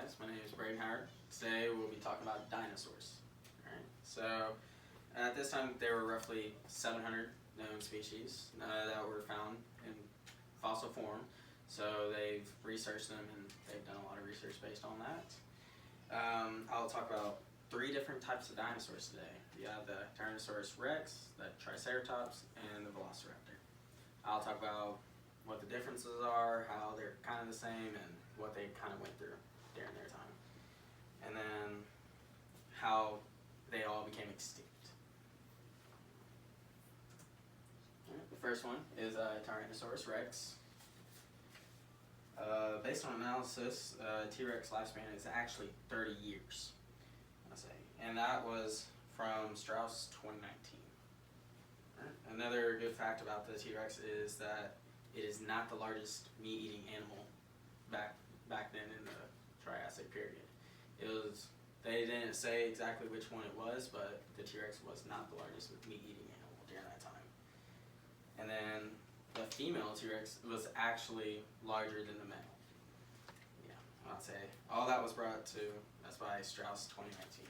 guys. My name is Braden Howard. Today we'll be talking about dinosaurs. Alright, so at this time there were roughly 700 known species that were found in fossil form. So they've researched them and they've done a lot of research based on that. I'll talk about three different types of dinosaurs today. You have the Tyrannosaurus rex, the Triceratops, and the Velociraptor. I'll talk about what the differences are, how they're kind of the same, and what they kind of went through during their time. And then how they all became extinct. Right, the first one is Tyrannosaurus rex. Based on analysis, T-Rex lifespan is actually 30 years, I say, and that was from Strauss 2019. Right. Another good fact about the T-Rex is that it is not the largest meat-eating animal back then in the Triassic period. They didn't say exactly which one it was, but the T-Rex was not the largest meat-eating animal during that time. And then the female T-Rex was actually larger than the male. Yeah, I'd say all that was brought to us by Strauss 2019.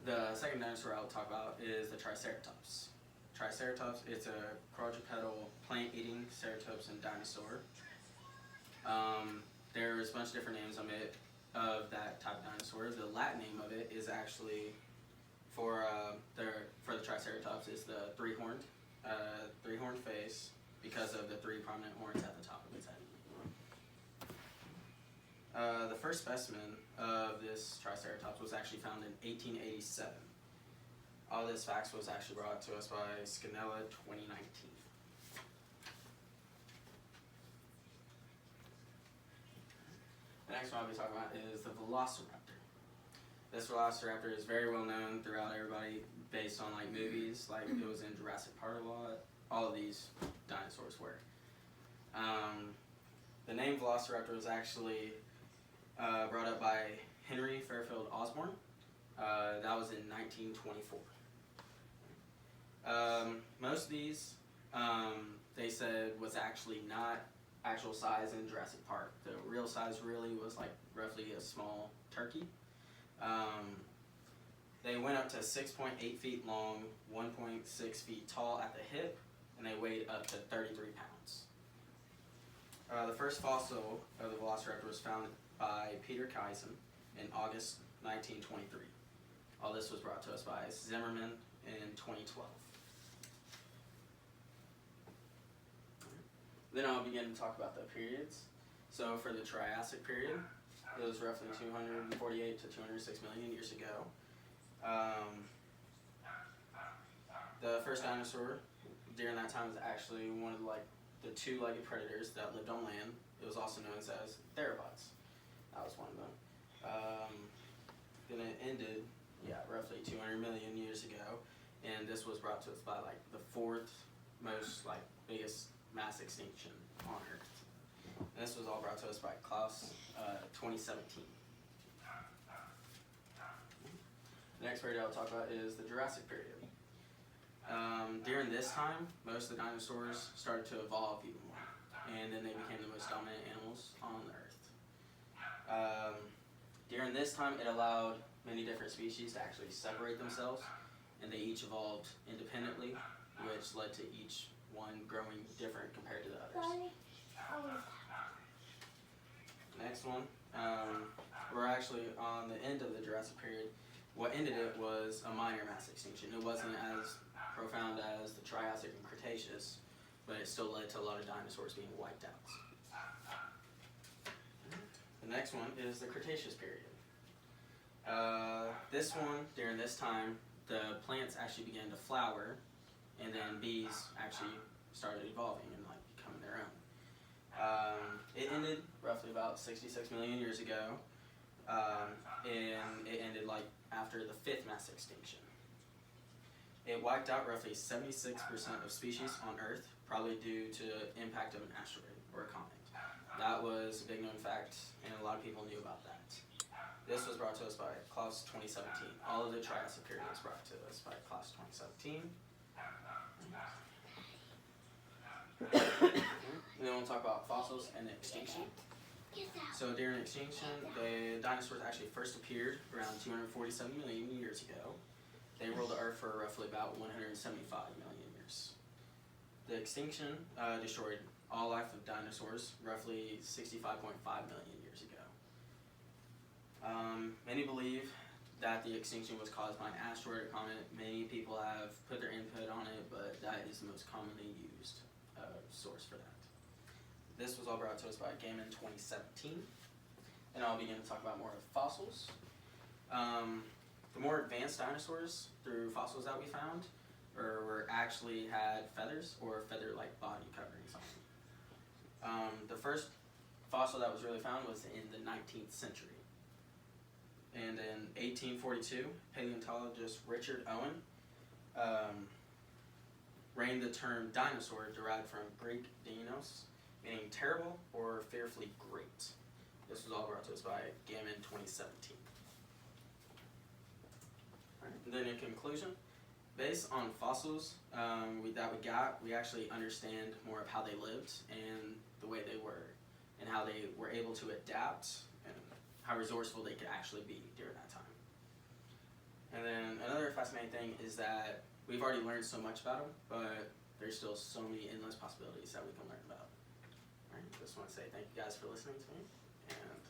The second dinosaur I'll talk about is the Triceratops. Triceratops, it's a quadrupedal plant-eating ceratopsian dinosaur. There's a bunch of different names of that type of dinosaur. The Latin name of it is actually for the Triceratops is the three-horned face because of the three prominent horns at the top of its head. The first specimen of this Triceratops was actually found in 1887. All this facts was actually brought to us by Scanella 2019. The next one I'll be talking about is the Velociraptor. This Velociraptor is very well known throughout everybody based on like movies, like it was in Jurassic Park a lot. All of these dinosaurs were. The name Velociraptor was actually brought up by Henry Fairfield Osborn. That was in 1924. Most of these, they said, was actually not actual size in Jurassic Park. The real size really was like roughly a small turkey. They went up to 6.8 feet long, 1.6 feet tall at the hip, and they weighed up to 33 pounds. The first fossil of the Velociraptor was found by Peter Kaizen in August 1923. All this was brought to us by Zimmerman in 2012. Then I'll begin to talk about the periods. So for the Triassic period, it was roughly 248 to 206 million years ago. The first dinosaur during that time was actually one of the two-legged predators that lived on land. It was also known as theropods. That was one of them. Then it ended, roughly 200 million years ago, and this was brought to us by the fourth most biggest mass extinction on Earth. And this was all brought to us by Klaus 2017. The next period I'll talk about is the Jurassic period. During this time, most of the dinosaurs started to evolve even more, and then they became the most dominant animals on Earth. During this time, it allowed many different species to actually separate themselves, and they each evolved independently, which led to each one growing different compared to the others. Next one, we're actually on the end of the Jurassic period. What ended it was a minor mass extinction. It wasn't as profound as the Triassic and Cretaceous, but it still led to a lot of dinosaurs being wiped out. The next one is the Cretaceous period. This one, during this time, the plants actually began to flower, and then bees actually started evolving and becoming their own. It ended roughly about 66 million years ago, and it ended after the fifth mass extinction. It wiped out roughly 76% of species on Earth, probably due to impact of an asteroid or a comet. That was a big known fact, and a lot of people knew about that. This was brought to us by Klaus 2017. All of the Triassic period was brought to us by Klaus 2017. And then we'll talk about fossils and extinction. So during extinction, the dinosaurs actually first appeared around 247 million years ago. They ruled the Earth for roughly about 175 million years. The extinction destroyed all life of dinosaurs roughly 65.5 million years ago. Many believe that the extinction was caused by an asteroid or comet. Many people have put their input on it, but that is the most commonly used source for that. This was all brought to us by Game in 2017, and I'll begin to talk about more of fossils. The more advanced dinosaurs, through fossils that we found, were actually had feathers or feather-like body coverings on them. The first fossil that was really found was in the 19th century. And in 1842, paleontologist Richard Owen reigned the term dinosaur, derived from Greek dinos, meaning terrible or fearfully great. This was all brought to us by Gammon 2017. Right. And then in conclusion, based on fossils we actually understand more of how they lived and the way they were, and how they were able to adapt, and how resourceful they could actually be during that time. And then another fascinating thing is that we've already learned so much about them, but there's still so many endless possibilities that we can learn about. All right, just want to say thank you guys for listening to me, and